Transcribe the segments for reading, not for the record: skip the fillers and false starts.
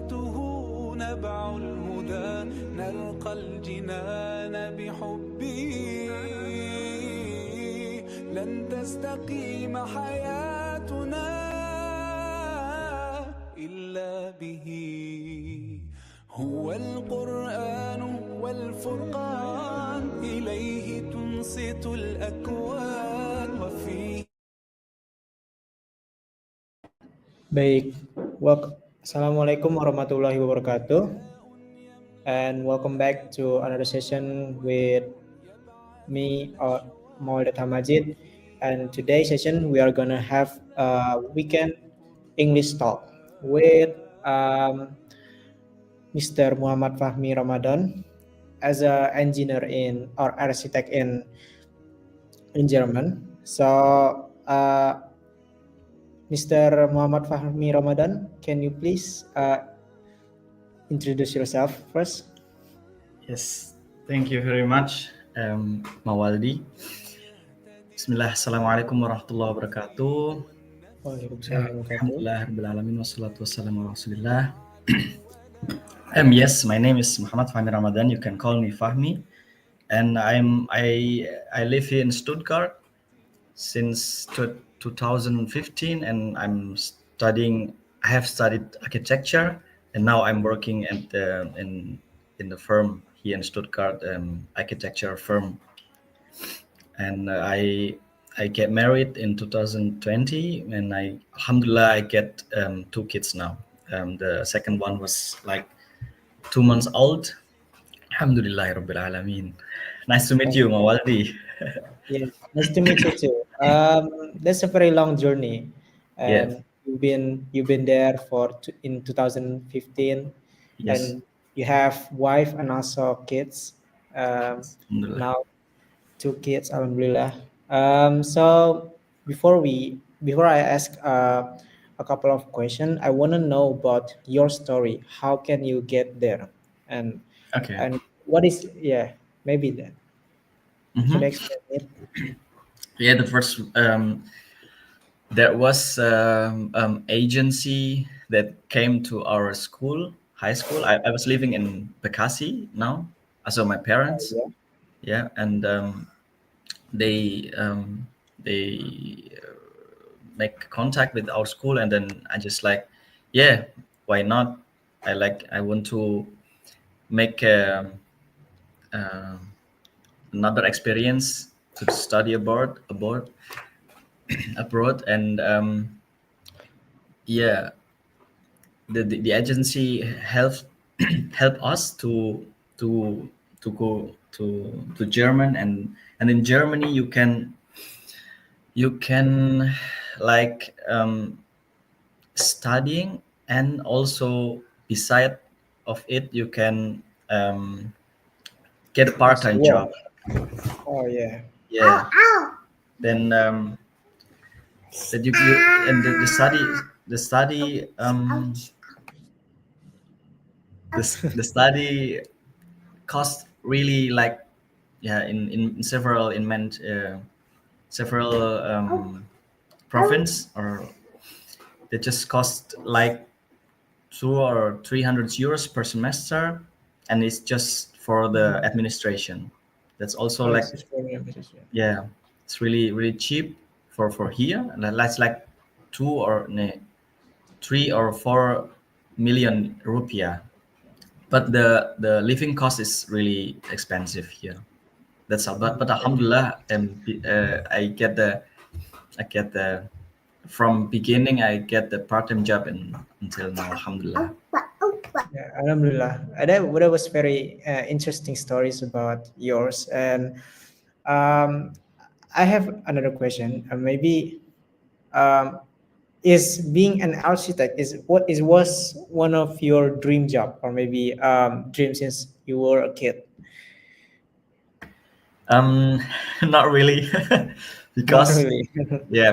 صفاته نبع الهدى نلقى الجنان بحبه لن تستقيم حياتنا إلا به هو القرآن والفرقان إليه تنصت الأكوان وفيه. Baik, Assalamualaikum warahmatullahi wabarakatuh, and welcome back to another session with me, Maulid Hamajid. And today's session we are gonna have a weekend English talk with Mr. Muhammad Fahmi Ramadan as an engineer or architect in German. So, Mr. Muhammad Fahmi Ramadan, can you please introduce yourself first? Yes, thank you very much, Mawaldi. Bismillah, Assalamualaikum warahmatullahi wabarakatuh. Alhamdulillah, Rabbil Alamin, wassalatu wassalamu ala Rasulillah. Yes, my name is Muhammad Fahmi Ramadan. You can call me Fahmi, and I live here in Stuttgart since 2015, and I have studied architecture, and now I'm working at in the firm here in Stuttgart, architecture firm. And I get married in 2020, and alhamdulillah, I get 2 kids now. The second one was like 2 months old. Alhamdulillah Rabbil Alameen. Nice to meet you, Mawaldi. Yeah, nice to meet you too. That's a very long journey, and you've been there in 2015, Yes. and you have wife and also kids. Now 2 kids, alhamdulillah. So before I ask a couple of questions, I want to know about your story. How can you get there, and what is maybe that. Can you explain it? Yeah, the first there was agency that came to our high school. I was living in Bekasi now, also my parents. And they make contact with our school, and then I just like, why not? I want to make another experience to study abroad, and the agency helped us to go to German, and in Germany you can like studying, and also beside of it you can get a part-time job. Oh yeah. Then that you and the study cost really like in several province, or they just cost like 200 or 300 euros per semester, and it's just for the administration. That's also it's really cheap for here, and that's like 3 or 4 million rupiah. But the living cost is really expensive here. That's all. But alhamdulillah, I get the from beginning I get the part-time job until now, alhamdulillah. Yeah, alhamdulillah. That was very interesting stories about yours, and I have another question. Maybe is being an architect was one of your dream job, or maybe dream since you were a kid? Not really. Because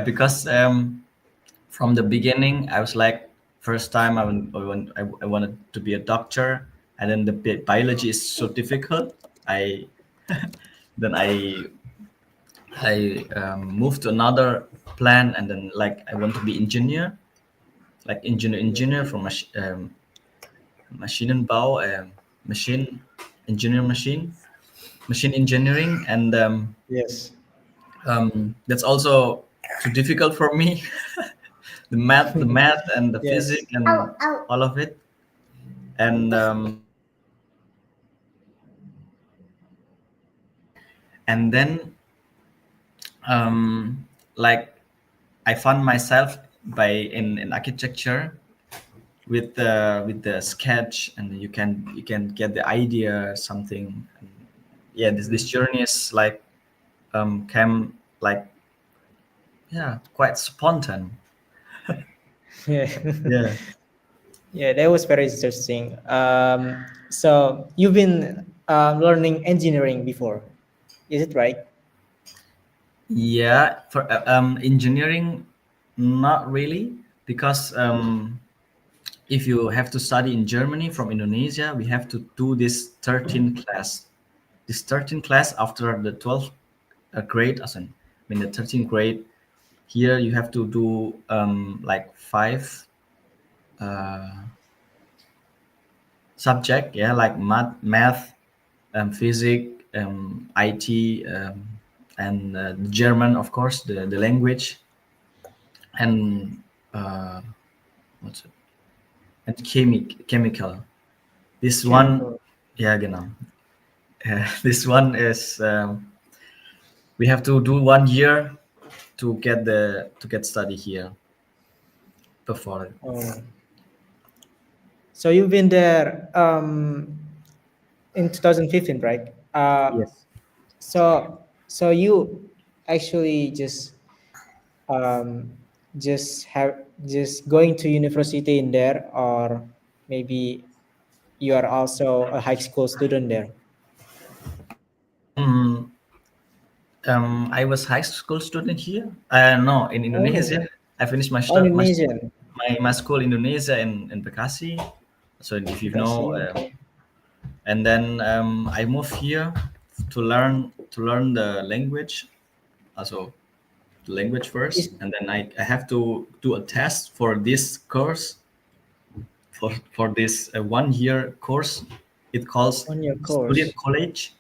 because from the beginning I was like, first time I wanted to be a doctor, and then the biology is so difficult. Then I moved to another plan, and then like I want to be engineer, like engineer from Maschinenbau, machine machine engineering, and Yes. that's also too difficult for me. The math and the Yes. physics and all of it, and then like I found myself by in architecture with the sketch, and you can get the idea or something. Yeah, this journey is like came like, yeah, quite spontaneous. Yeah. Yeah. Yeah, that was very interesting. So you've been learning engineering before, is it right? Yeah, for engineering, not really, because if you have to study in Germany from Indonesia, we have to do this 13 class. This 13 class after the 12th grade, as in, I mean the 13th grade. Here you have to do like five uh, subject, yeah, like math, physics, IT, and German, of course, the language, and what's it? And chemical. This one, Chemical. yeah, genau. This one is we have to do 1 year to get study here before. Oh. So you've been there in 2015, right? Yes. So so you actually um, just going to university in there, or maybe you are also a high school student there. Um, I was high school student here. No, in Oh, Indonesia. I finished my oh, my Indonesian. my school in Indonesia in Bekasi. So if you know, Bekasi, okay. and then I moved here to learn the language, also the language Is first, and then I have to do a test for this course, for this 1 year course. It calls on your student course. college.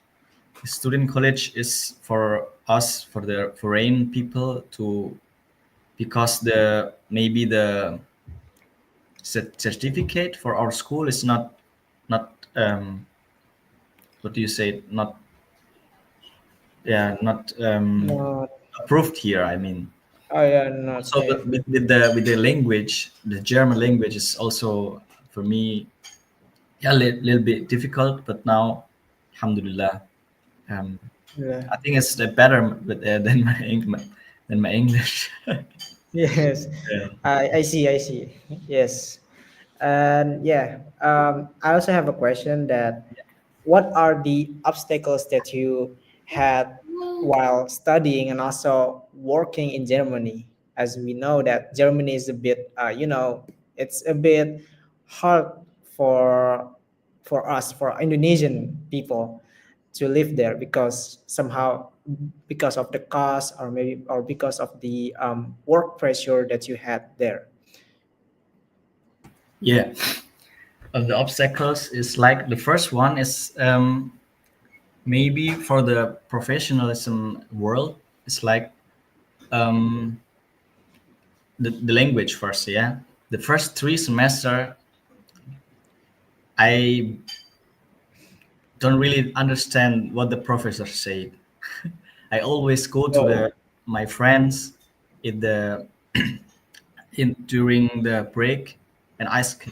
Student college is for us, for the foreign people, to because the maybe the certificate for our school is not what do you say, not, yeah, not Not, approved here, I mean. oh yeah, not So but with the language, the German language is also for me, yeah, little bit difficult, but now alhamdulillah, um, yeah. I think it's better than than my English. Yes, Yeah. I see, I see. Yes, and yeah, I also have a question that what are the obstacles that you had while studying and also working in Germany? As we know that Germany is a bit, it's a bit hard for us, for Indonesian people, to live there because somehow because of the cost, or maybe or because of the work pressure that you had there. Yeah. Of the obstacles is like the first one is maybe for the professionalism world. It's like um, the language first. Yeah, the first 3 semester I don't really understand what the professor said. I always go to the Oh, my friends in the in during the break and ask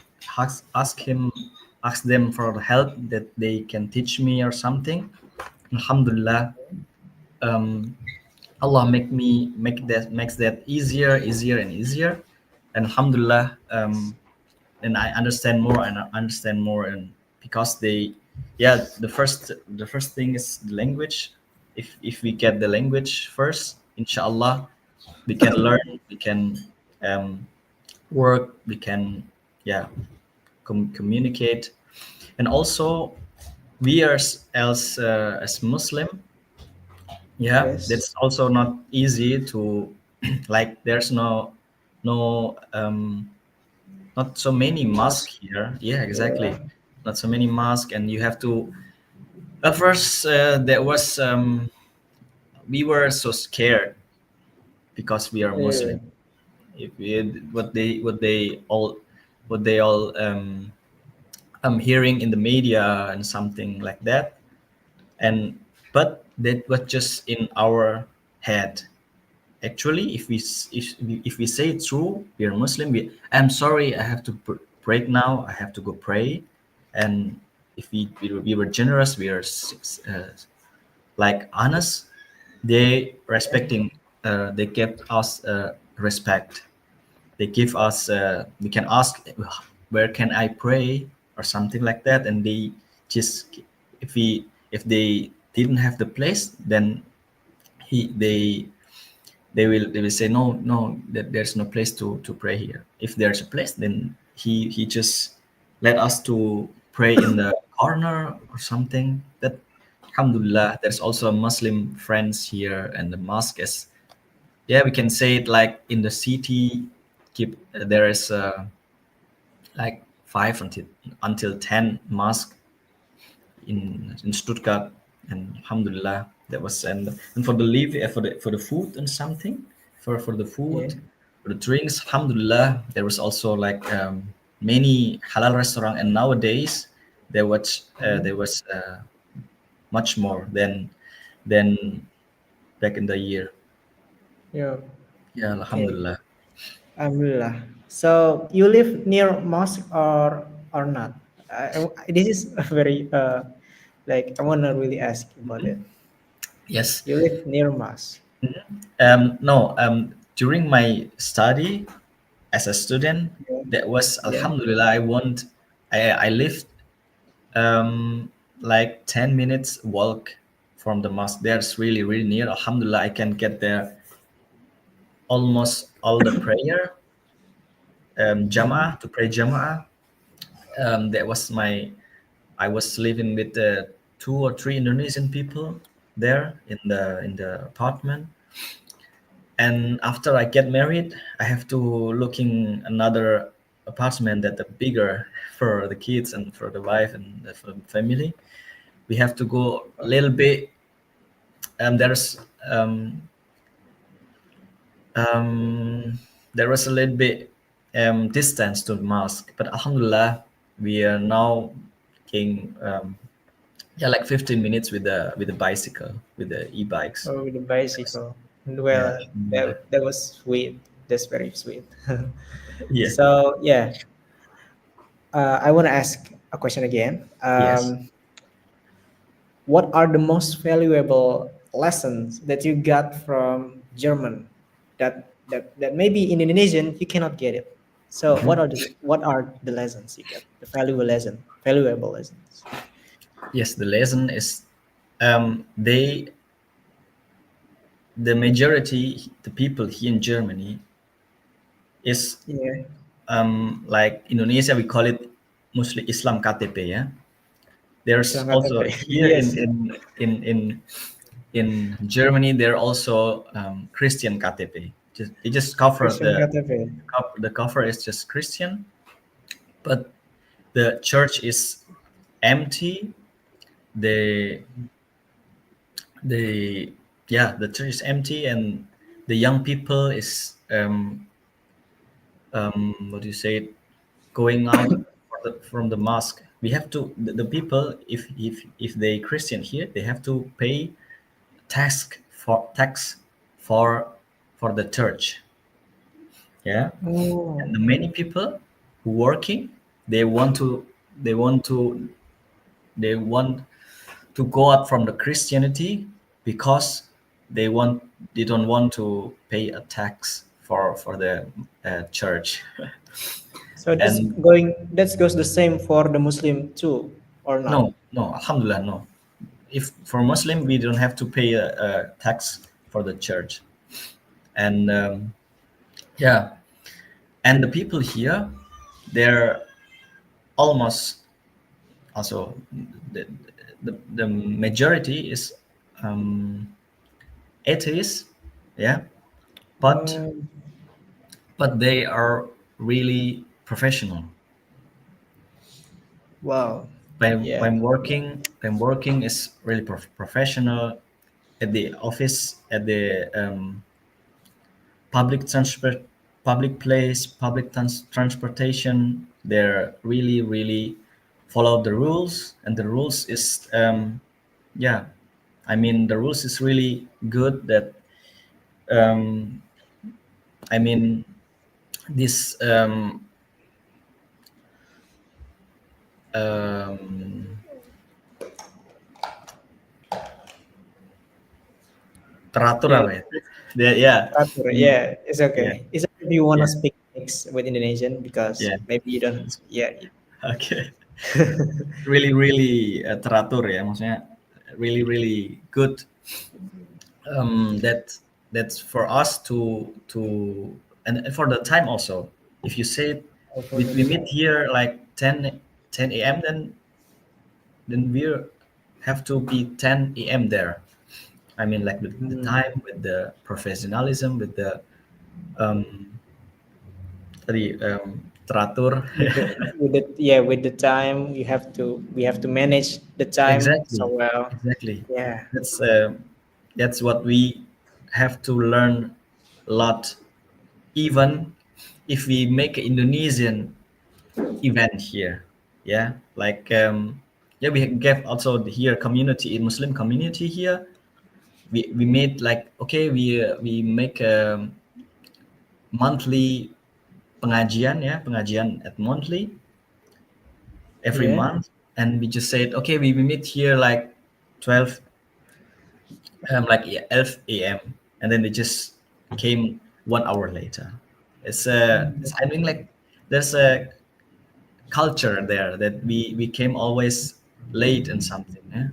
them for the help that they can teach me or something. Alhamdulillah, um, Allah makes that easier and easier, and Alhamdulillah, and I understand more and I understand more, and because they, yeah, the first thing is the language. If we get the language first, inshallah, we can learn, we can um, work, we can, yeah, communicate, and also we are as Muslim, yeah, yes. that's also not easy to like there's no not so many Mosque. mosques here. Yeah, Yeah. exactly. Not so many mosques, and you have to. At first, there was we were so scared because we are Yeah. Muslim. If we, what they all I'm hearing in the media and something like that, and but that was just in our head. Actually, if we say it true, we are Muslim. I'm sorry, I have to break now. I have to go pray, and if we were generous, we are like honest. They respecting. They kept us respect. They give us. We can ask, where can I pray or something like that, and they just if they didn't have the place, then he they will say no, no, that there's no place to pray here. If there's a place, then he just let us to pray in the corner or something. That alhamdulillah, there's also Muslim friends here, and the mosque is, yeah, we can say it like in the city. Keep there is like 5 until 10 mosque in Stuttgart, and alhamdulillah, that was, and for the live for the food and something, for the Yeah. food, for the drinks, alhamdulillah, there was also like many halal restaurant, and nowadays there was much more than back in the year. Yeah. Yeah, Okay. alhamdulillah. Alhamdulillah. So you live near mosque or not? This is a very like I wanna really ask you about it. Yes. You live near mosque. No, during my study as a student, Yeah. that was Yeah. alhamdulillah, I lived like 10 minutes walk from the mosque. There's really near. Alhamdulillah, I can get there almost all the prayer, jama'ah, to pray jama'ah. That was my, I was living with 2 or 3 Indonesian people there in the apartment. And after I get married, I have to looking another apartment that are bigger for the kids and for the wife and for the family. We have to go a little bit, and um, there was a little bit distance to the mosque, but alhamdulillah, we are now taking yeah, like 15 minutes with the bicycle, with the e-bikes. Or with the bicycle. Yeah, Well, alhamdulillah. that was sweet. That's very sweet. Yeah. So yeah, I want to ask a question again. Yes. What are the most valuable lessons that you got from German that maybe in Indonesian you cannot get it? So what are the lessons you get? The valuable lessons. Yes, the lesson is they the majority, the people here in Germany is Yeah. like Indonesia, we call it Muslim Islam KTP. Yeah, there's Islam KTP. also here Yes. in Germany there are also Christian KTP. Just it just cover Christian KTP. the cover is just Christian, but the church is empty. The the yeah, the church is empty, and the young people is what do you say, going out from the mosque. We have to, the people, if they Christian here, they have to pay tax for for the church. Yeah, Oh, and the many people who working, they want to they want to they want to go up from the Christianity, because they don't want to pay a tax for the church. so this And going that goes the same for the Muslim too, or not? no, alhamdulillah, no. If for Muslim, we don't have to pay a tax for the church. And yeah, and the people here, they're almost also the the majority is um, atheist. Yeah, but Um, they are really professional. Wow. When Yeah. when working when working is really professional at the office, at the public transport, public place, public transportation. They're really follow the rules, and the rules is yeah. I mean, the rules is really good. That um, I mean, this um, teratur Yeah. apa ya? Yeah, Teratur. we, Yeah. It's yeah, okay. It's okay if you wanna yeah, speak mix with Indonesian because yeah. maybe you don't. Yeah. Okay. Really teratur ya, maksudnya really good. That that's for us to and for the time also. If you say For we the meet here like 10 a.m., then we have to be 10 a.m. there. I mean, like with the Mm. time, with the professionalism, with the um tadi teratur. With the time we have to manage the time so Exactly, well. exactly. Yeah. That's that's what we have to learn a lot. Even if we make an Indonesian event here, yeah, like yeah, we have also here community in Muslim community here. We made like, okay, we make a monthly pengajian, yeah, pengajian at monthly every Yeah. month, and we just said, okay, we meet here like 12 like 11 a.m. and then they just came 1 hour later. It's I mean, like there's a culture there that we came always late and something. Yeah,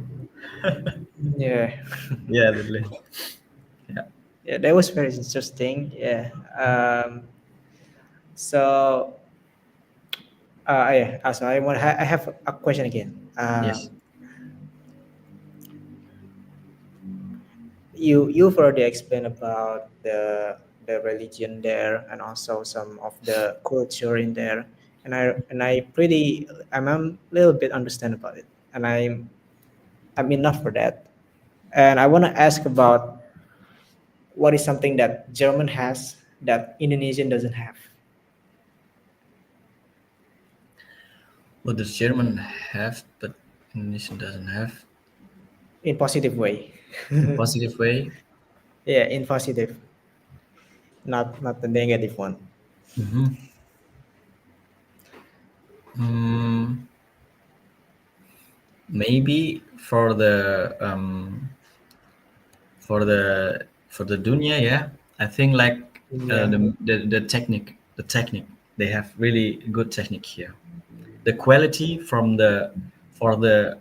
Yeah. yeah, literally. Yeah. Yeah, that was very interesting. Yeah. So yeah. So I have a question again. Yes. You've already explained about the religion there and also some of the culture in there, and I'm a little bit understand about it, and I'm enough for that. And I want to ask about what is something that German has that Indonesian doesn't have. What does German have but Indonesian doesn't have? In positive way. In positive way. Yeah, in positive, not the negative one. Mm-hmm. Mm, maybe for the dunya, yeah. I think like Yeah. the technique, they have really good technique here. The quality from the for the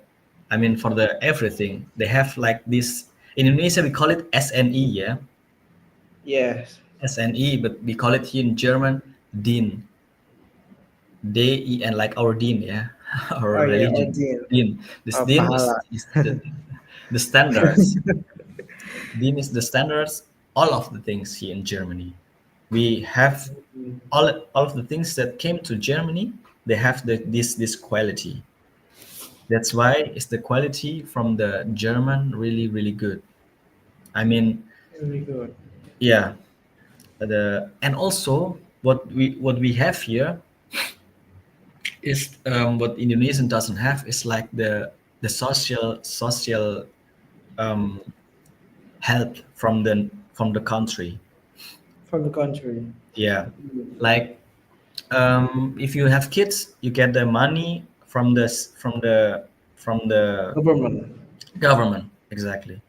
I mean, for the everything, they have like this. In Indonesia we call it SNE, yeah, Yes. SNE, but we call it here in German din, DEN, like our din, yeah. Oh Our yeah, religion Odin. din. This Oh, din pahala. is the standards. Din is the standards. All of the things here in Germany, we have all of the things that came to Germany. They have this quality. That's why is the quality from the German really good. I mean, Very good. yeah. The and also what we have here is what Indonesian doesn't have is like the social um, help from the country. From the country. Yeah, like if you have kids, you get the money from the Government. government. Exactly.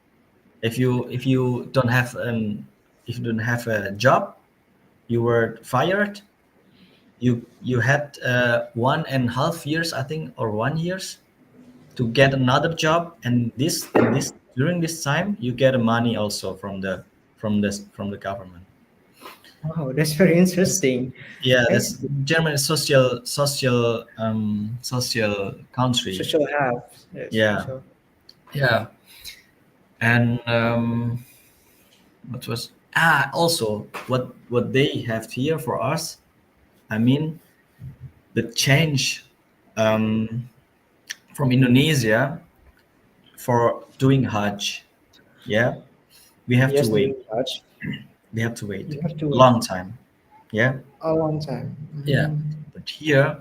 If you don't have if you don't have a job, you were fired. You had 1.5 years, I think, or 1 years to get another job, and this during this time you get money also from the government. Wow, that's very That's, interesting. yeah, I that's see. German is social country. Social health. Yes, Yeah, social. yeah, and what was also what they have here for us. I mean, the change um, from Indonesia for doing Hajj. Yeah, we have to Yes, wait. doing Hajj. We have to wait You have to wait long time. Yeah, a long time. yeah. But here,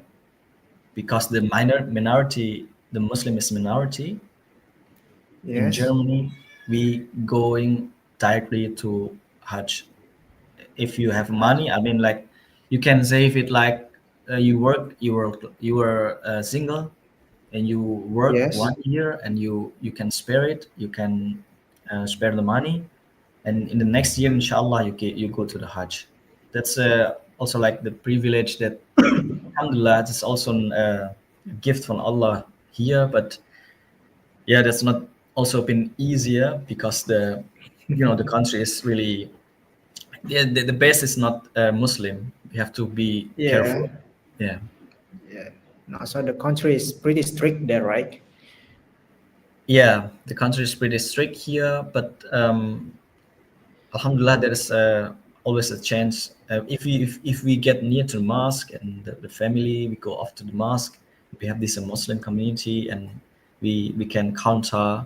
because the minority, the Muslim is minority in Yes. Germany, we going directly to Hajj. If you have money, I mean, like you can save it like you were single and you work Yes. 1 year and you can spare it, you can spare the money, and in the next year inshallah you go to the Hajj. That's also like the privilege that alhamdulillah it's also a gift from Allah here. But yeah, that's not also been easier because the country is really, yeah, the base is not Muslim. You have to be Yeah. careful. Yeah, Yeah. No, so the country is pretty strict there, right? yeah, the country is pretty strict here, but alhamdulillah there is always a chance. If we get near to the mosque and the family, we go off to the mosque. We have this Muslim community, and we can counter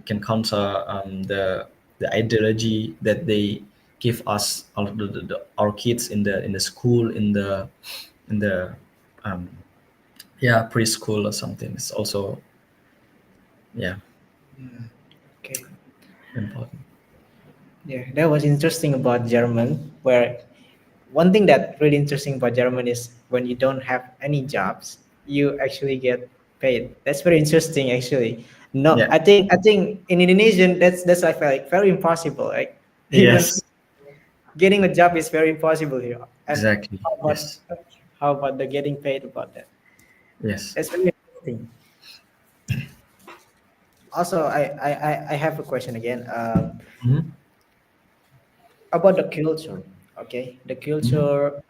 the ideology that they give us, our kids in the school, in the um, yeah, preschool or something. It's also, yeah, Okay. important. Yeah, that was interesting about German. Where one thing that really interesting about German is when you don't have any jobs, you actually get paid. That's very interesting, actually. No, Yeah, I think in Indonesian that's I feel like very impossible. Like even yes, getting a job is very impossible here. And exactly, how about yes, how about the getting paid about that? yes. That's very interesting. Also, I have a question again. Mhm, About the culture. Okay, the mhm, culture.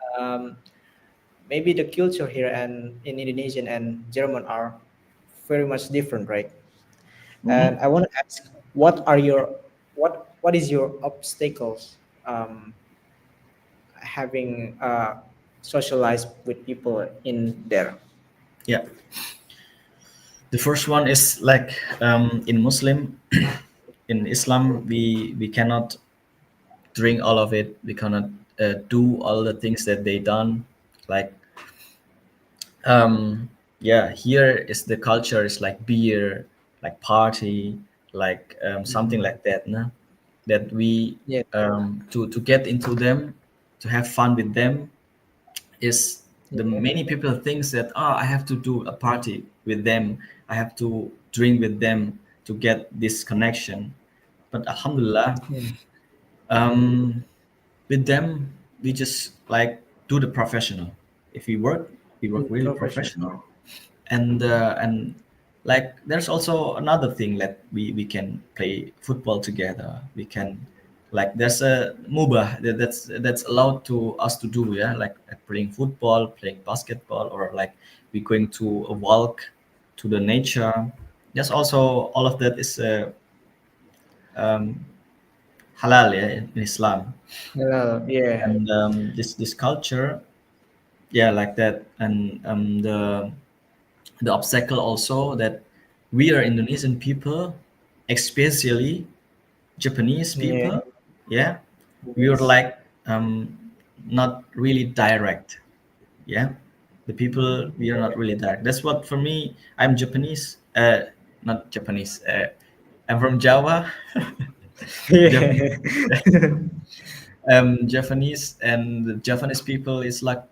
Maybe the culture here and in Indonesian and German are very much different, right? mhm. And I want to ask, what is your obstacles having socialized with people in there? Yeah, the first one is like in Muslim, in Islam, we cannot drink all of it. We cannot do all the things that they done. Like yeah, here is the culture is like beer, like party, like something like that, no? That we Yeah, to get into them, to have fun with them, is the yeah, many people thinks that, oh, I have to do a party with them, I have to drink with them to get this connection. But alhamdulillah, yeah. um, with them we just like do the professional. If we work really Professional. professional. And like there's also another thing that we can play football together. We can, like there's a mubah that's allowed to us to do, yeah, like playing football, playing basketball, or like we going to a walk to the nature. There's also all of that is um, halal, yeah, in Islam. Hello. Yeah. And this culture, yeah, like that. And the obstacle also that we are Indonesian people, especially Japanese Yeah. people, yeah, we are Yes. like not really direct, yeah. The people, we are not really direct. That's what for me. I'm Japanese, not Japanese. I'm from Java, Japanese. Yeah. Japanese, and the Japanese people is like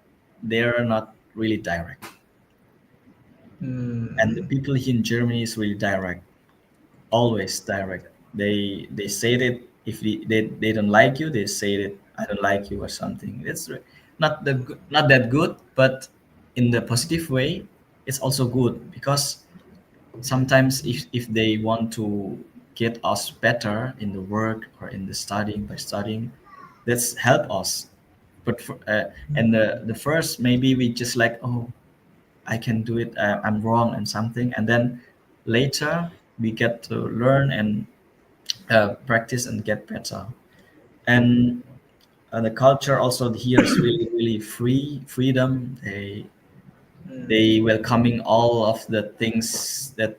they're not really direct, and the Hmm. people here in Germany is really direct, always direct. They say that if they don't like you, they say that I don't like you or something. It's not that good, but in the positive way, it's also good because sometimes if they want to get us better in the work or in the studying, by studying, that's help us. But and the first, maybe we just like, oh, I can do it, I'm wrong and something, and then later we get to learn and practice and get better. And and the culture also here is really really freedom. They welcoming all of the things that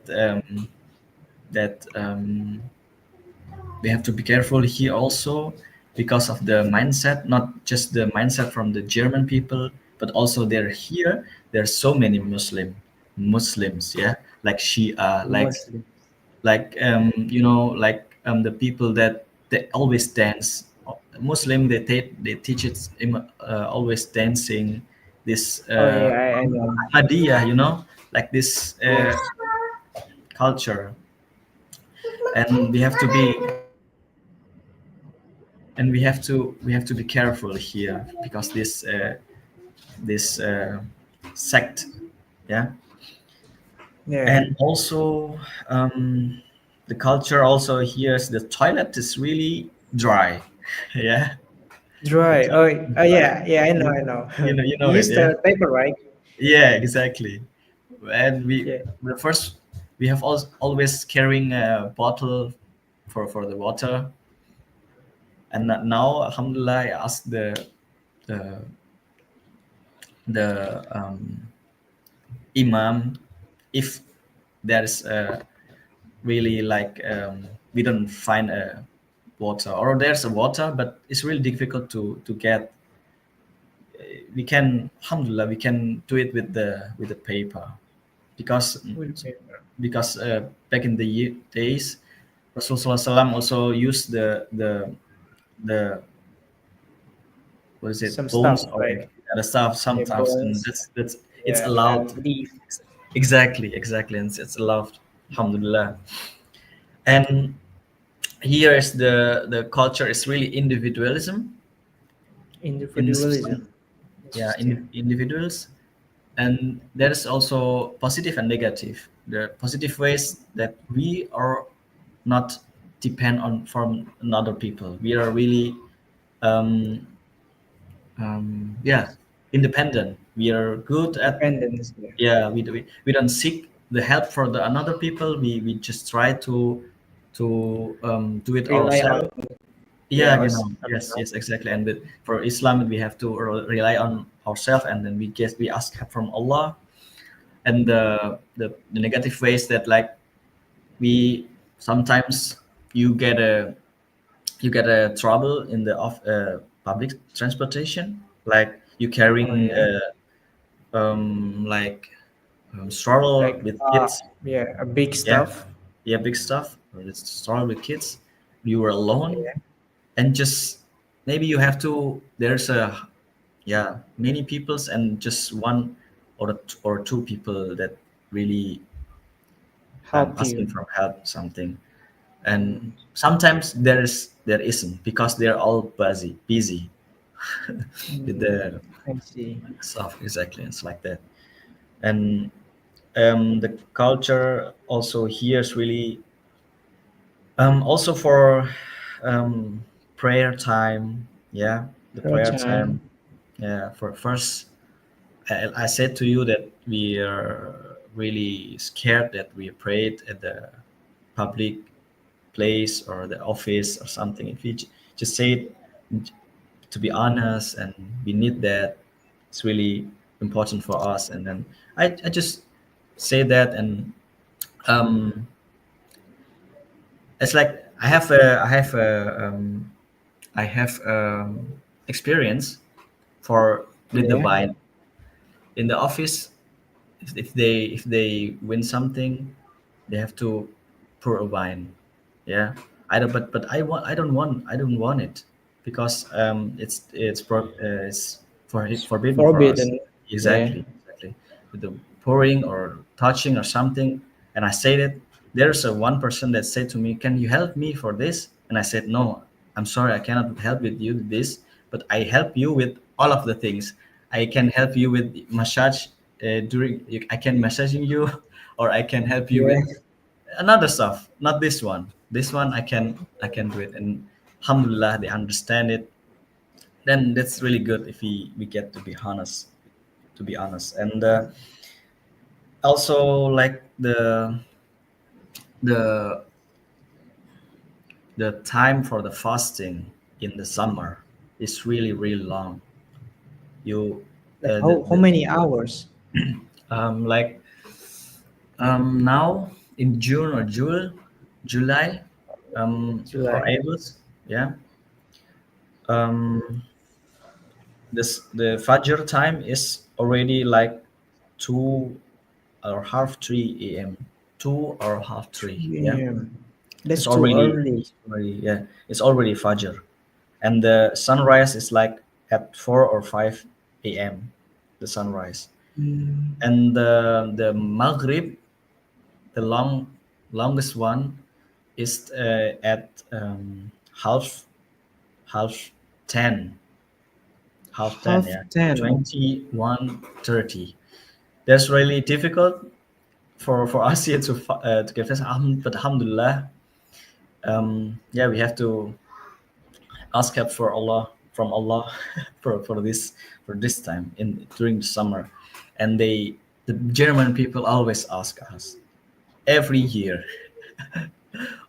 we have to be careful here also because of the mindset, not just the mindset from the German people, but also they're here. There's so many Muslims, yeah, like Shia, Muslim. the people that they always dance. Muslim, they teach it always dancing. This Oh yeah, I know. Ahmadiyya, like this Yes. culture, and we have to be we have to be careful here because this sect, yeah. Yeah. And also the culture also here is the toilet is really dry. Yeah, the Dry. toilet Oh, is oh dry. yeah, yeah. I know. I know. You You know it, use yeah. the paper, right? Yeah, exactly. And Yeah. the first we have always carrying a bottle for the water. And now alhamdulillah, I asked the the imam if there's really like we don't find a water, or there's a water but it's really difficult to get. We can alhamdulillah we can do it with the paper, because With paper. back in the days Rasulullah SAW also used the what is it, Some bones stuff, or right? the stuff Yeah, sometimes, and bones. that's it's Yeah, allowed. and leaf. Exactly, and it's allowed, alhamdulillah. And here is the culture is really individualism in some, Individualism. yeah, Yeah. individuals. And there is also positive and negative. The positive ways that we are not depend on from another people. We are really um, yeah, independent. We are good at, Independence. Yeah. yeah, we don't seek the help for the another people. We just try to do it Rely on. ourselves. Yeah. Yeah, yes, Ourselves. yes, exactly. And for Islam we have to rely on ourselves, and then we ask help from Allah. And the negative ways that, like, we sometimes you get a trouble in the public transportation, like you Oh carrying yeah. like stroller Like with kids. yeah, a big Yeah, stuff. yeah, big stuff, or it's stroller with kids. You were alone, Yeah. and just maybe you have to, there's a, yeah, many peoples, and just one or two people that really Help asking you. for help something. And sometimes there isn't, because they're all busy with Mm, the I see. stuff. Exactly, it's like that. And the culture also here is really also for um, prayer time. Yeah, the Your prayer time. time. Yeah, for first, I said to you that we are really scared that we prayed at the public place or the office or something. If we just say it, to be honest, and we need that, it's really important for us. And then I just say that. And um, it's like I have experience for with the Yeah. wine in the office. If they win something, they have to pour a wine. Yeah, I don't want it, because it's forbidden for us. Forbidden. Yeah. Exactly, with the pouring or touching or something. And I said it. There's a one person that said to me, "Can you help me for this?" And I said, "No, I'm sorry, I cannot help with you with this, but I help you with all of the things. I can help you with massage I can massaging you, or I can help you Yeah. with another stuff, not this one. This one I can do it." And alhamdulillah, they understand it. Then that's really good if we get to be honest, and also like the time for the fasting in the summer. is really really long. You Like the, how many hours? like now in June or July, for July. August, yeah. Um, the Fajr time is already like 2 or half 3 a.m. 2 or half 3. Yeah, 3 a.m. That's it's too already early. yeah, it's already Fajr, and the sunrise is like at 4 or 5 a.m. The sunrise, Mm, and the Maghrib, the longest one, is at half 10, half 10, half yeah, 10. 21:30. That's really difficult for us here to get fast. But alhamdulillah, yeah, we have to ask help for Allah, from Allah, for this time in during the summer, and the German people always ask us every year.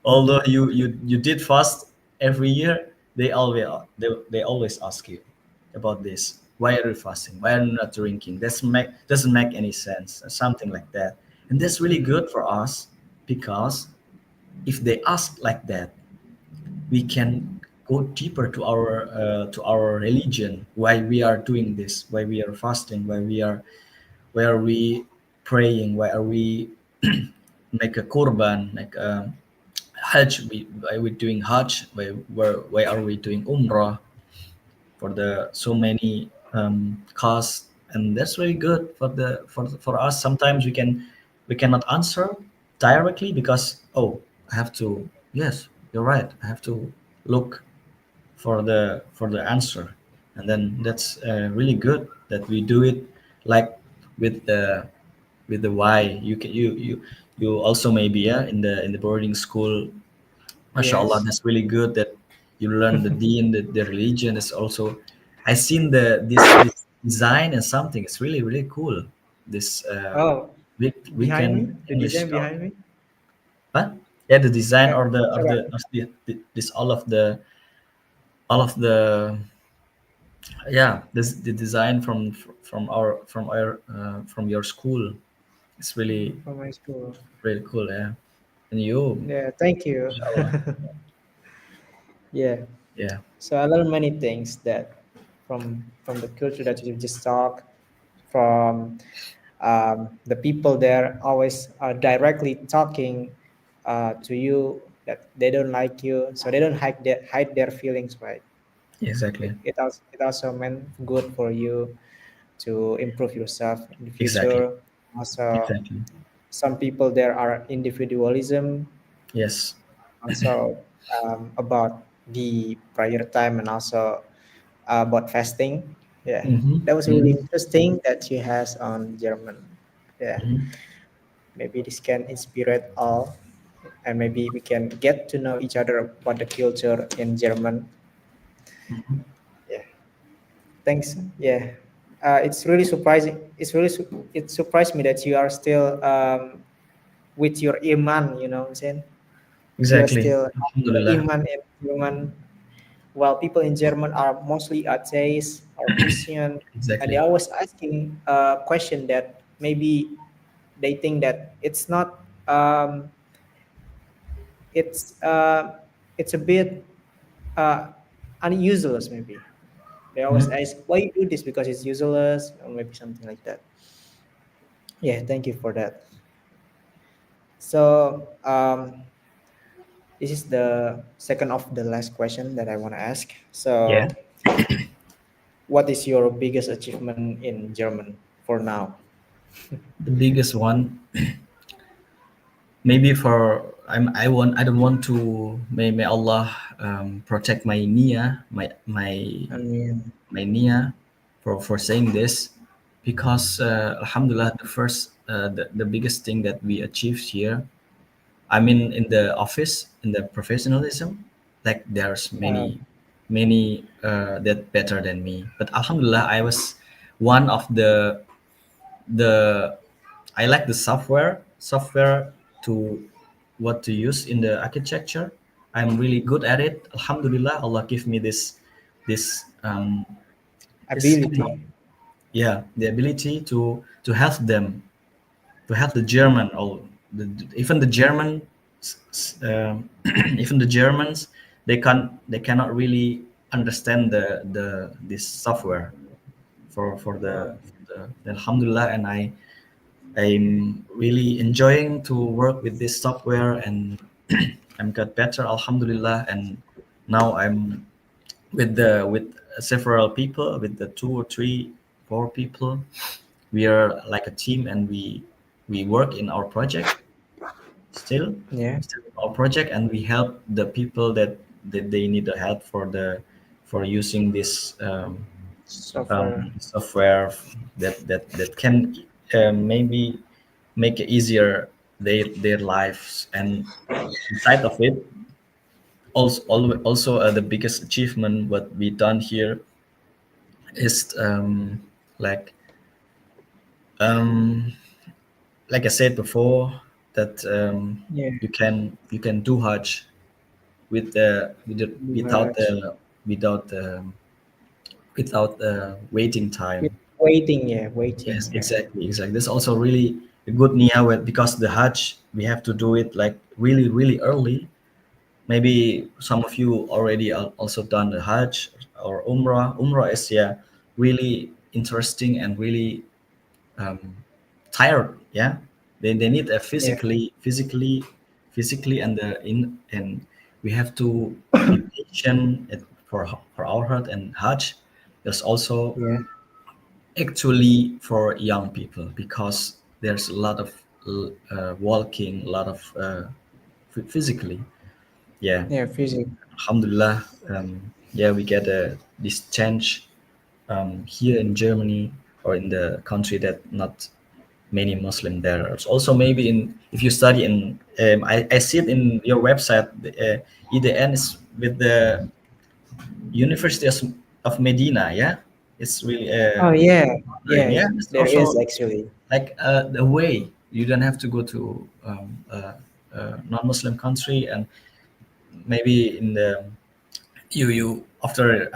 Although you did fast every year, they always ask you about this. Why are you fasting? Why are you not drinking? Doesn't make any sense, or something like that. And that's really good for us, because if they ask like that, we can go deeper to our religion, why we are doing this, why we are fasting, why are we praying, why are we make a kurban, like a hajj, why we doing hajj, why are we doing umrah, for the so many costs. And that's really good for us. Sometimes we cannot answer directly, because, oh, I have to, yes, you're right, I have to look for the answer. And then that's really good that we do it, like with the why. You also maybe, yeah, in the boarding school. MashaAllah, Yes. that's really good that you learn the deen, the religion is also. I seen this design and something. It's really really cool. This Oh, behind me, weekend the English design talk. behind me. Huh? Yeah, the design, or the of Coba. this all of the yeah, this the design from your school. It's really From my school. really cool. Yeah, and you, Yeah, thank you. MashaAllah. Yeah. Yeah. So I learned many things that from the culture that you just talk, from the people there always directly talking to you that they don't like you, so they don't hide their feelings, right? Exactly. It also meant good for you to improve yourself in the Exactly. future. Also, Exactly. some people there are individualism, Yes. also about the prayer time, and also about fasting. Yeah, Mm-hmm. that was really Mm-hmm. interesting that you has on German. Yeah, Mm-hmm. maybe this can inspire all, and maybe we can get to know each other about the culture in German. Yeah, thanks. Yeah, it's really surprising. It surprised me that you are still with your iman. You know what I'm saying? You are Exactly. still have your Alhamdulillah. iman in German, while people in German are mostly atheists or Christian, and they Exactly. always asking a question that maybe they think that it's it's a bit uh, unuseless. Maybe they always Mhm. ask why you do this because it's useless, or maybe something like that. Yeah, thank you for that. So this is the second of the last question that I want to ask. Yeah. So, what is your biggest achievement in German for now? The biggest one, maybe for I don't want to, may Allah protect my nia, I mean, my nia, for saying this, because Alhamdulillah, the biggest thing that we achieved here, I mean, in the office, in the professionalism, like there's uh, many that better than me. But Alhamdulillah, I was one of the I like the software to to use in the architecture. I'm really good at it. Alhamdulillah, Allah give me this this this kind of, Ability. yeah, the ability to help them, to help the German, or even the German, even the Germans, they cannot really understand the this software for the Alhamdulillah. And I'm really enjoying to work with this software, and I'm got better, Alhamdulillah. And now I'm with several people, with the 2 or 3 4 people. We are like a team, and we work in our project still, Yeah. still in our project, and we help the people that they need the help for using this Software. software that can maybe make it easier their lives. And inside of it, also the biggest achievement what we done here is like um, like I said before, that Yeah. you can do Hajj without But without waiting with time. waiting, yeah, waiting, Yes, yeah. exactly. That's also really a good niyyah because the Hajj we have to do it like really early. Maybe some of you already also done the Hajj or Umrah. Umrah is, yeah, really interesting and really um, tired. Yeah, they need a Yeah. physically, and and we have to be patient for our heart. And Hajj is also Yeah. actually for young people because there's a lot of walking, a lot of physically. Yeah, Yeah. Physics. Alhamdulillah. Yeah, we get this change here in Germany, or in the country that not many Muslim there. It's also maybe in, if you study in, I see it in your website. EDN is with the University of Medina. Yeah, it's really Oh yeah. right. Yeah. Yeah, it's There is also actually. like the way you don't have to go to non-Muslim country, and maybe in the you after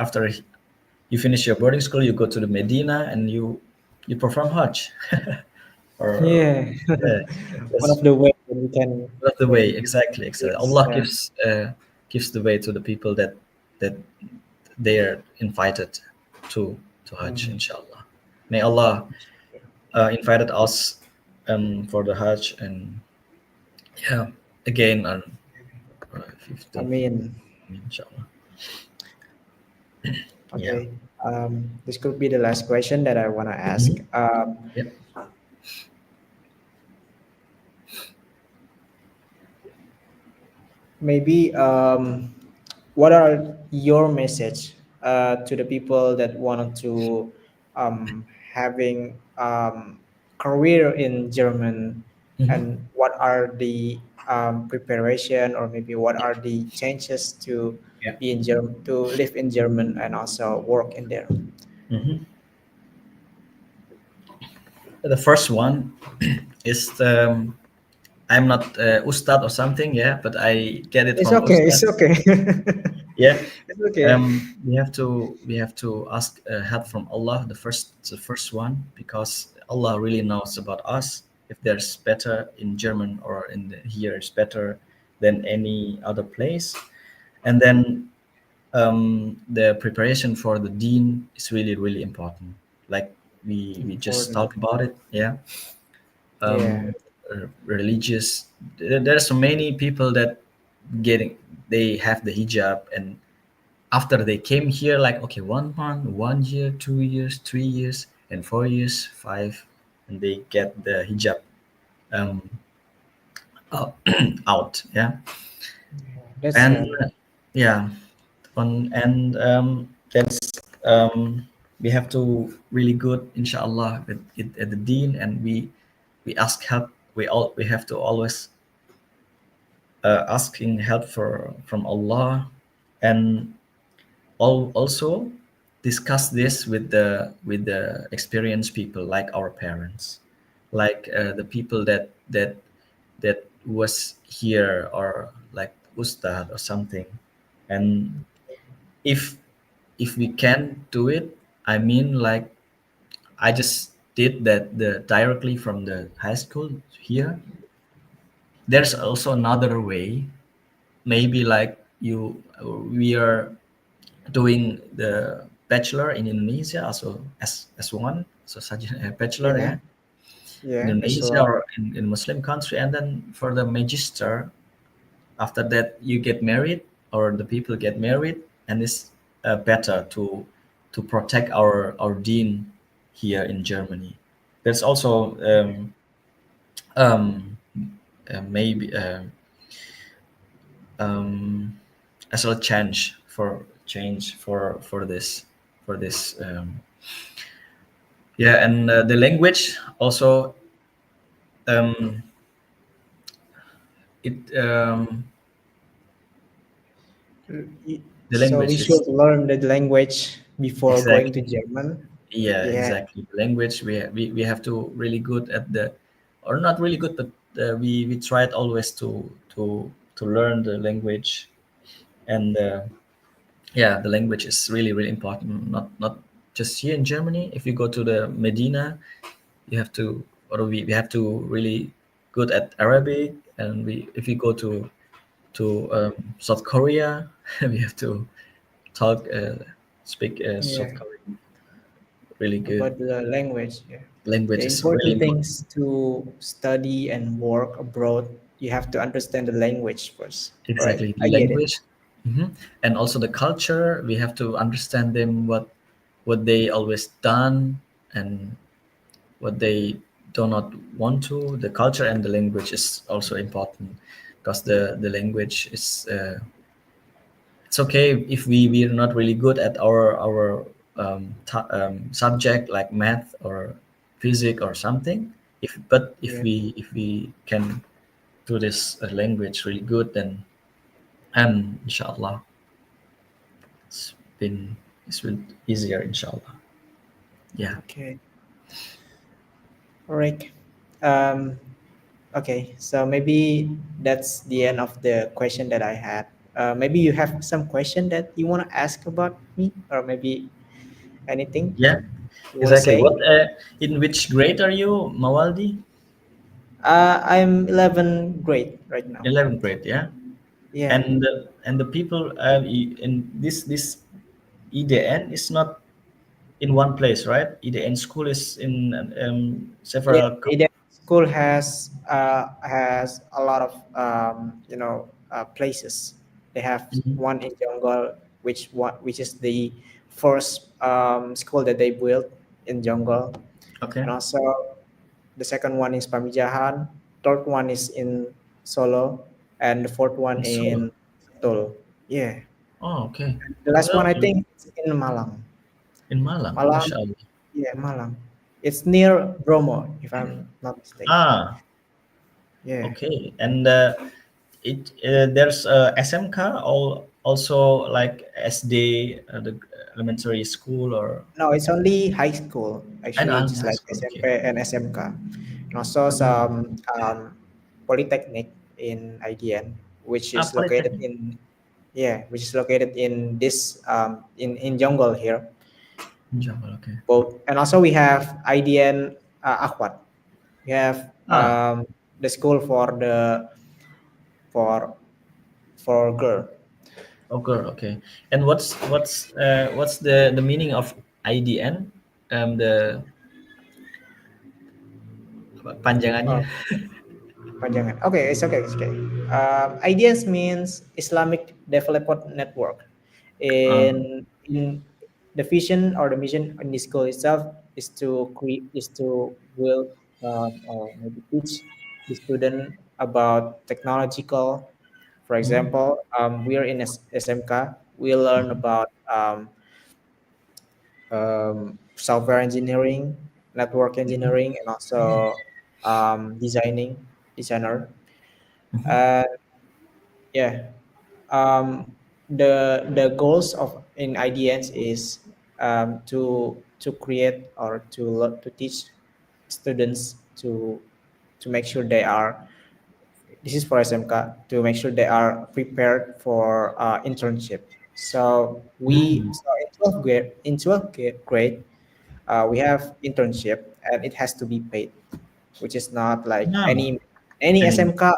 you finish your boarding school, you go to the Medina and you perform Hajj. Or Yeah. yeah, One that's of the ways that we can that's the way. when Exactly. it's Allah gives the way to the people that they are invited to Hajj. mm, Inshallah, may Allah invited us for the Hajj. And yeah, again on I 15th, mean, inshallah. Yeah. okay. This could be the last question that I want to ask. Mhm. Yep. Maybe what are your message to the people that wanted to having career in German, Mhm. and what are the preparation, or maybe what are the changes to Yeah. be in German, to live in German and also work in there? Mhm. The first one is I'm not Ustad or something, yeah, but I get it It's from okay. Ustad. It's okay. Yeah, It's okay. we have to ask help from Allah. The first one, because Allah really knows about us. If there's better in German or in here is better than any other place. And then the preparation for the Deen is really important. Like we just Important. talked about it. Yeah, Yeah. religious. There's so many people that getting they have the hijab, and after they came here, like, okay, 1 month, 1 year, 2 years, 3 years, and 4 years, five, and they get the hijab um, out, out. Yeah, That's and yeah, and that's we have to really good, inshallah, with it at the Deen, and we ask help. We have to always asking help from Allah, and also discuss this with the experienced people, like our parents, like the people that was here, or like ustad or something. And if if we can do it, I mean, like I just did that the directly from the high school here. There's also another way. Maybe like we are doing the bachelor in Indonesia, also as one, so such a bachelor, Yeah, yeah, yeah, Indonesia bachelor. or in Muslim country, and then for the magister, after that you get married or the people get married, and it's better to protect our deen here in Germany. There's also um, maybe um, as a change for this yeah, and the language also, um, it the So we language should is learn the language before going to exactly. German. Yeah, Yeah, exactly. The language we have to really good at the, or not really good, but we tried always to learn the language, and yeah, the language is really important. Not just here in Germany. If you go to the Medina, you have to, or we have to really good at Arabic, and we if you go to South Korea, we have to talk speak yeah, South Korean really good. about the language. Yeah, Language the is really important important. things to study and work abroad, you have to understand the language first, right? Exactly, the I get it. language. And also the culture. We have to understand them, what they always done, and what they do not want to. The culture and the language is also important, because the language is it's okay if we are not really good at our subject like math or physics or something. If Yeah. we can do this language really good, then and inshallah it's been it's been easier, inshallah. Yeah. Okay. All right. Um, okay. So maybe that's the end of the question that I had. Maybe you have some question that you want to ask about me, or maybe anything Yeah, you want to exactly. say. What in which grade are you, Mawaldi? I'm 11 grade right now. 11th grade, yeah. Yeah. And the people in this EDN is not in one place, right? EDN school is in Yeah, several Eden School has a lot of places. They have Mhm. one in Jonggol, which is the first school that they built in Jonggol, Okay. and also the second one is Pamijahan, third one is in Solo, and the fourth one In Solo. in Setul. Yeah, Oh, okay. the last one Well, I think is in Malang. in Malang, Malang, Masya Allah. yeah, Malang. It's near Bromo, if I'm not mistaken. Ah, Yeah. okay. And it there's SMK, also like SD, the elementary school, or No, it's only high school. and Actually, only just high like school. SMP Okay. and SMK. And also some polytechnic in IDN, which Ah, is located Polytechnic. in which is located in this in Jonggol here. Jamal, okay. Both, and also we have IDN Akwat. We have Ah, the school for for girl. okay, okay. And what's the meaning of IDN? The panjangannya. Oh, panjangan. Okay, it's okay. It's okay. IDS means Islamic Development Network. In the vision or the mission in the school itself is to create is to build or maybe teach the student about technological. For Mhm, example, we are in SMK. We learn mhm, about software engineering, network mhm, engineering, and also designer. mhm, Uh, yeah, the goals of in IDNs is to create or to teach students to make sure they are. This is for SMK to make sure they are prepared for internship. So we Mm. so in 12th grade we have internship and it has to be paid, which is not like No. any Any. SMK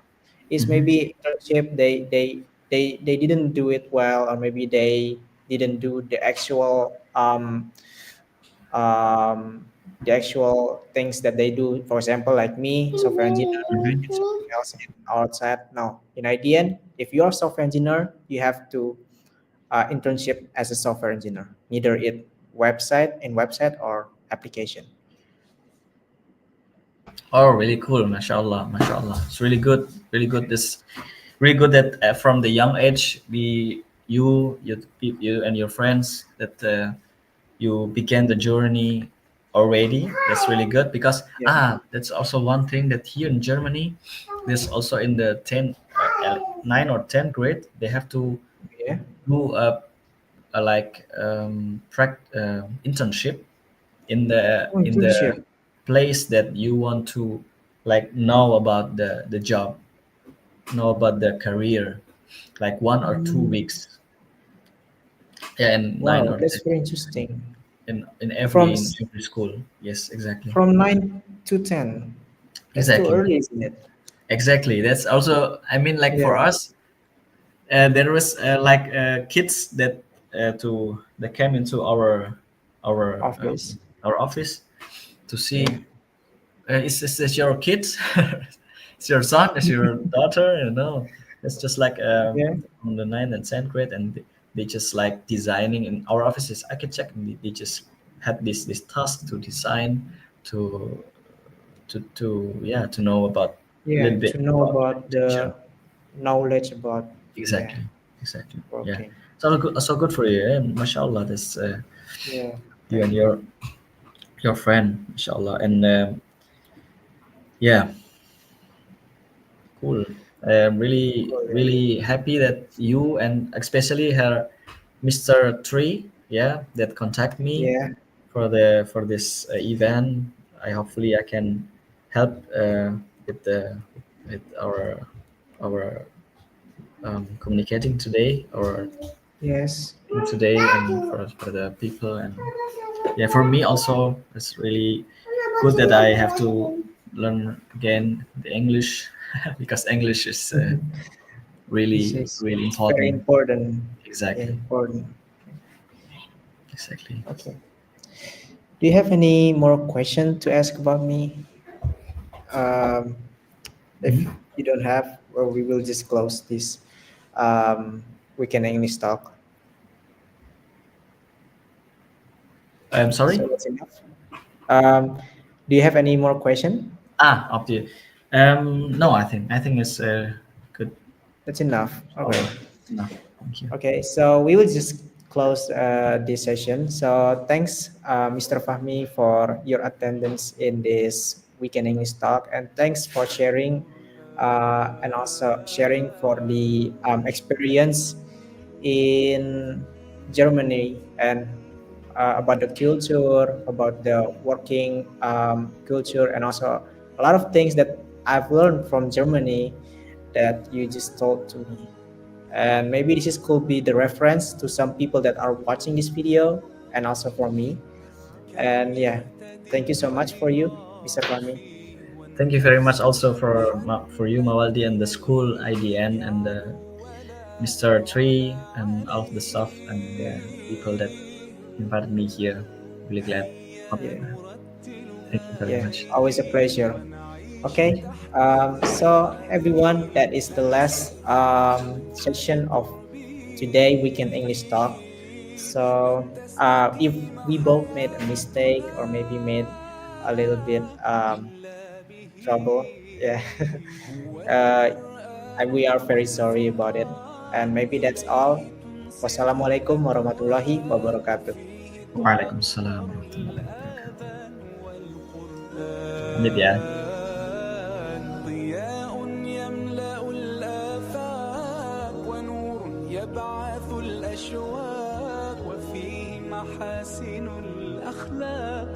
is Mhm. maybe internship they didn't do it well, or maybe they didn't do um, the actual things that they do. For example, like me, software engineer, I did Mhm. something else in outside. No, in IDN, if you're a software engineer, you have to internship as a software engineer, neither it website or application. Oh, really cool. Mashallah. Mashallah. It's really good. Really good. This really good that from the young age, you and your friends that you began the journey already. That's really good because Yeah, that's also one thing that here in Germany, there's also in the 9 or 10th grade, they have to yeah. do a like internship Oh, in the internship. place that you want to like know about the job, know about the career, like 1 or 2 weeks. Yeah, in nine Wow, or that's ten, very interesting. From in every school. Yes, exactly. from 9 to 10. That's too Exactly. early, isn't it? Exactly. That's also, I mean, like for Yeah, us, there was like kids that to that came into our our office to yeah, see, is this your kids? Is your son? Is your daughter? You know, it's just like yeah. from the 9th and 10th grade, and they just like designing in our offices. I can check. They just had this task to design, to yeah, to know about a Yeah, little bit to know about about architecture. the knowledge about, yeah, Exactly, exactly. Yeah, working. so good for you. Yeah? Mashallah, this Yeah, you and thank you. your friend, mashallah, and yeah, cool. Really, Cool, yeah. really happy that you and especially her, Mr. Tree, yeah, that contact me Yeah, for this event. I can help with the with our communicating today or yes. today and for the people, and yeah, for me also it's really good that I have to learn again the English because English is This really is really it's very important. important. Yeah, Exactly, important. exactly. Okay. Do you have any more question to ask about me? Um, if Mhm. you don't have, well, we will just close this um, weekend English talk. I'm So sorry. that's enough. Um, do you have any more question? Up to you. No, I think it's good. That's enough. Okay. Inshallah. Enough. Thank you. Okay, so we will just close this session. So thanks, Mr. Fahmi, for your attendance in this weekend English talk, and thanks for sharing, and also sharing for the experience in Germany and about the culture, about the working culture, and also a lot of things that I've learned from Germany that you just told to me. And maybe this is could be the reference to some people that are watching this video, and also for me. And yeah, thank you so much for you, Mr. Fahmi. Thank you very much also for you, Mawaldi, and the school IDN and the Mr. Tree and all of the staff and Yeah, people that invited me here. Really glad. yeah, Thank you very yeah. much. Always a pleasure. Okay, so everyone, that is the last session of today weekend English talk. So if we both made a mistake or maybe made a little bit trouble, yeah, uh, we are very sorry about it. And maybe that's all. Wassalamualaikum warahmatullahi wabarakatuh. Waalaikumsalam warahmatullahi wabarakatuh. Pamit ya. ضياء يملأ الآفاق ونور يبعث الأشواق وفيه محاسن الأخلاق